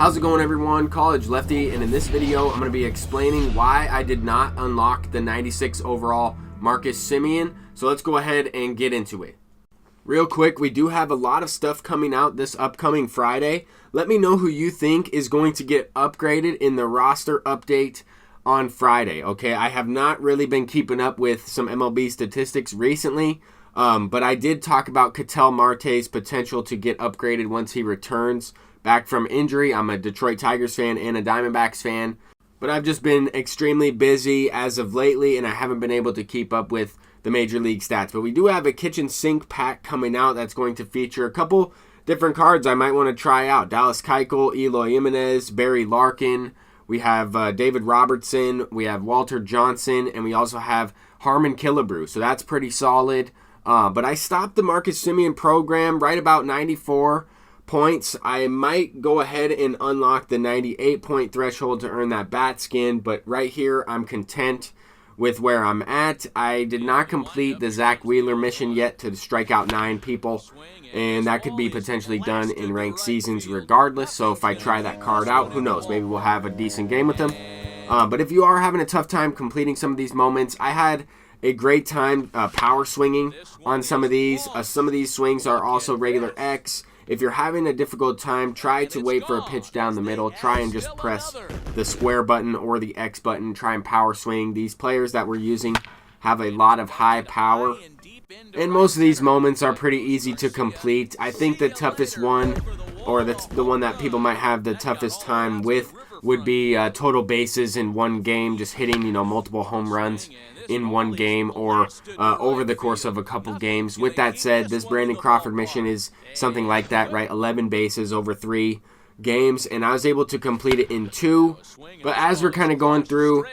How's it going, everyone? College Lefty, and in this video I'm going to be explaining why I did not unlock the 96 overall Marcus Semien. So let's go ahead and get into it. Real quick, we do have a lot of stuff coming out this upcoming Friday. Let me know who you think is going to get upgraded in the roster update on Friday. Okay, I have not really been keeping up with some MLB statistics recently, but I did talk about Ketel Marte's potential to get upgraded once he returns back from injury. I'm a Detroit Tigers fan and a Diamondbacks fan, but I've just been extremely busy as of lately, and I haven't been able to keep up with the major league stats. But we do have a kitchen sink pack coming out that's going to feature a couple different cards I might want to try out. Dallas Keuchel, Eloy Jimenez, Barry Larkin. We have David Robertson. We have Walter Johnson, and we also have Harmon Killebrew. So that's pretty solid. But I stopped the Marcus Semien program right about 94 points. I might go ahead and unlock the 98 point threshold to earn that bat skin, but right here I'm content with where I'm at. I did not complete the Zach Wheeler mission yet to strike out 9 people, and that could be potentially done in ranked seasons regardless. So if I try that card out, who knows, maybe we'll have a decent game with them. But if you are having a tough time completing some of these moments, I had a great time power swinging on some of these. Some of these swings are also regular X. If you're having a difficult time, try to wait for a pitch down the middle. Try and just press the square button or the X button. Try and power swing. These players that we're using have a lot of high power, and most of these moments are pretty easy to complete. I think the toughest one, or that's the one that people might have the toughest time with, would be total bases in one game, just hitting, multiple home runs in one game or over the course of a couple games. With that said, this Brandon Crawford mission is something like that, right? 11 bases over 3 games, and I was able to complete it in 2. But as we're kind of going through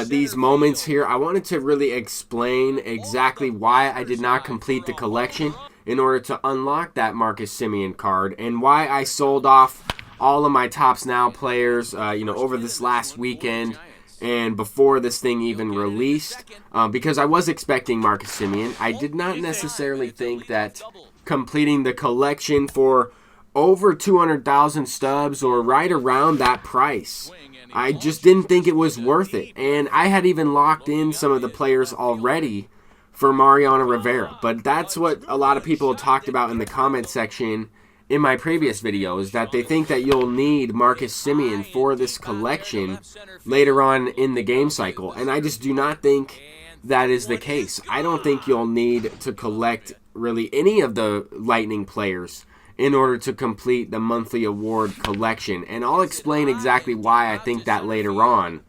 these moments here, I wanted to really explain exactly why I did not complete the collection in order to unlock that Marcus Semien card, and why I sold off all of my Tops Now players, over this last weekend and before this thing even released, because I was expecting Marcus Semien. I did not necessarily think that completing the collection for over 200,000 stubs or right around that price, I just didn't think it was worth it. And I had even locked in some of the players already for Mariano Rivera. But that's what a lot of people talked about in the comment section in my previous videos, that they think that you'll need Marcus Semien for this collection later on in the game cycle. And I just do not think that is the case. I don't think you'll need to collect really any of the Lightning players in order to complete the monthly award collection. And I'll explain exactly why I think that later on.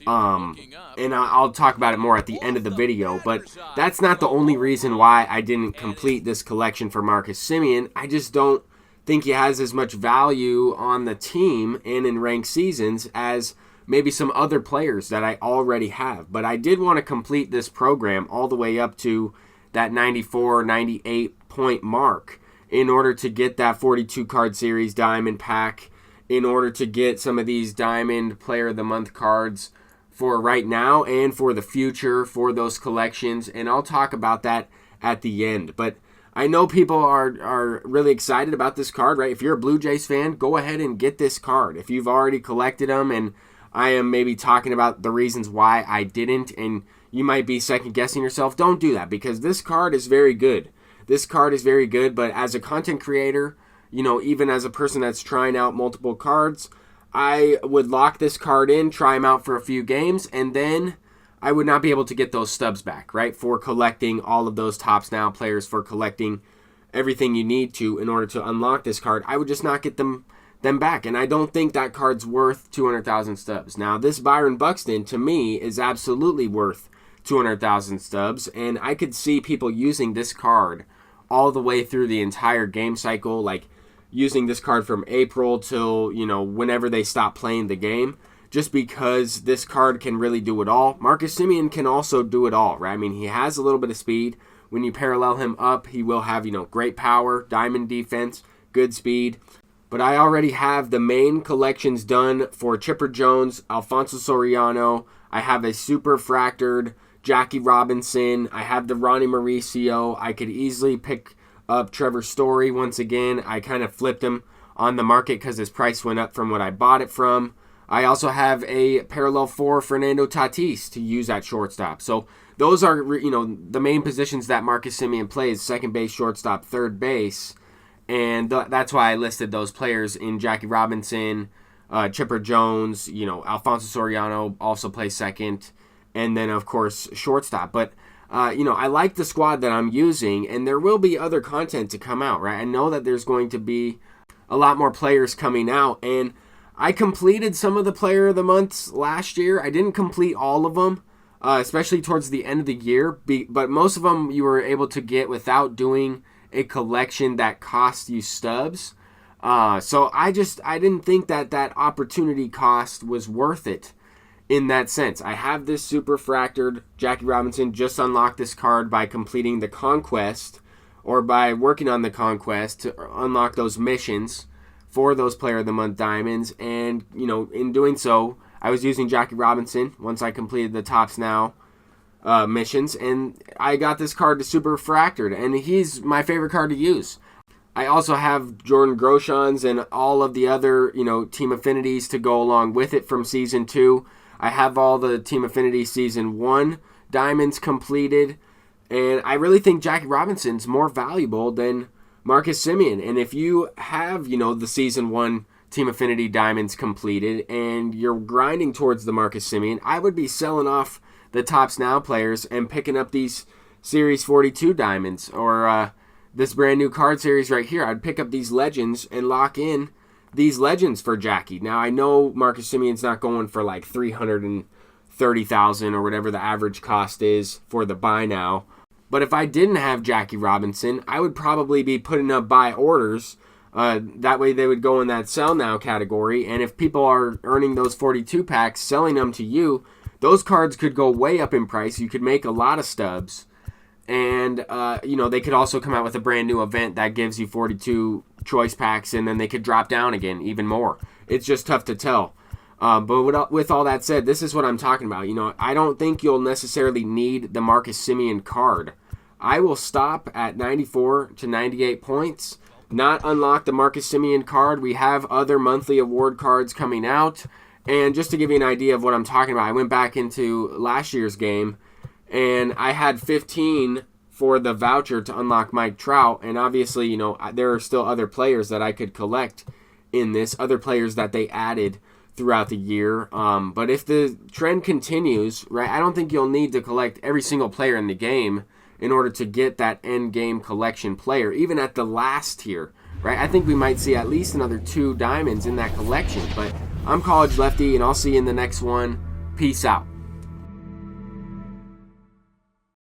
And I'll talk about it more at the end of the video, but that's not the only reason why I didn't complete this collection for Marcus Semien. I just don't think he has as much value on the team and in ranked seasons as maybe some other players that I already have. But I did want to complete this program all the way up to that 94, 98 point mark in order to get that 42 card series diamond pack, in order to get some of these diamond player of the month cards for right now and for the future for those collections. And I'll talk about that at the end. But I know people are really excited about this card, right? If you're a Blue Jays fan, go ahead and get this card. If you've already collected them, and I am maybe talking about the reasons why I didn't, and you might be second guessing yourself, don't do that, because this card is very good. This card is very good, but as a content creator, even as a person that's trying out multiple cards, I would lock this card in, try them out for a few games, and then I would not be able to get those stubs back, right? For collecting all of those Tops Now players, for collecting everything you need to in order to unlock this card, I would just not get them back. And I don't think that card's worth 200,000 stubs. Now, this Byron Buxton, to me, is absolutely worth 200,000 stubs, and I could see people using this card all the way through the entire game cycle, like using this card from April till, whenever they stop playing the game, just because this card can really do it all. Marcus Semien can also do it all, right? I mean, he has a little bit of speed. When you parallel him up, he will have, great power, diamond defense, good speed. But I already have the main collections done for Chipper Jones, Alfonso Soriano. I have a super fractured Jackie Robinson. I have the Ronnie Mauricio. I could easily pick up Trevor Story once again. I kind of flipped him on the market because his price went up from what I bought it from. I also have a parallel 4 Fernando Tatis to use at shortstop. So those are, the main positions that Marcus Semien plays: second base, shortstop, third base. And that's why I listed those players in Jackie Robinson, Chipper Jones, Alfonso Soriano also plays second. And then, of course, shortstop. But, I like the squad that I'm using, and there will be other content to come out, right? I know that there's going to be a lot more players coming out, and I completed some of the player of the months last year. I didn't complete all of them, especially towards the end of the year, but most of them you were able to get without doing a collection that cost you stubs. So I didn't think that opportunity cost was worth it in that sense. I have this super fractured Jackie Robinson. Just unlocked this card by completing the conquest, or by working on the conquest to unlock those missions for those player of the month diamonds. And in doing so, I was using Jackie Robinson once I completed the Tops Now missions, and I got this card to super fractured, and he's my favorite card to use. I also have Jordan Groshans and all of the other team affinities to go along with it from season 2. I have all the team affinity season 1 diamonds completed, and I really think Jackie Robinson's more valuable than Marcus Semien. And if you have, the season 1 team affinity diamonds completed and you're grinding towards the Marcus Semien, I would be selling off the Tops Now players and picking up these Series 42 diamonds, or this brand new card series right here. I'd pick up these legends and lock in these legends for Jackie. Now, I know Marcus Semien's not going for like $330,000 or whatever the average cost is for the buy now. But if I didn't have Jackie Robinson, I would probably be putting up buy orders. That way they would go in that sell now category. And if people are earning those 42 packs, selling them to you, those cards could go way up in price. You could make a lot of stubs. And, they could also come out with a brand new event that gives you 42 choice packs, and then they could drop down again even more. It's just tough to tell. But with all that said, this is what I'm talking about. I don't think you'll necessarily need the Marcus Semien card. I will stop at 94 to 98 points, not unlock the Marcus Semien card. We have other monthly award cards coming out. And just to give you an idea of what I'm talking about, I went back into last year's game, and I had 15 for the voucher to unlock Mike Trout. And obviously, there are still other players that I could collect in this, other players that they added throughout the year. But if the trend continues, right, I don't think you'll need to collect every single player in the game in order to get that end game collection player, even at the last tier, right? I think we might see at least another 2 diamonds in that collection. But I'm College Lefty, and I'll see you in the next one. Peace out.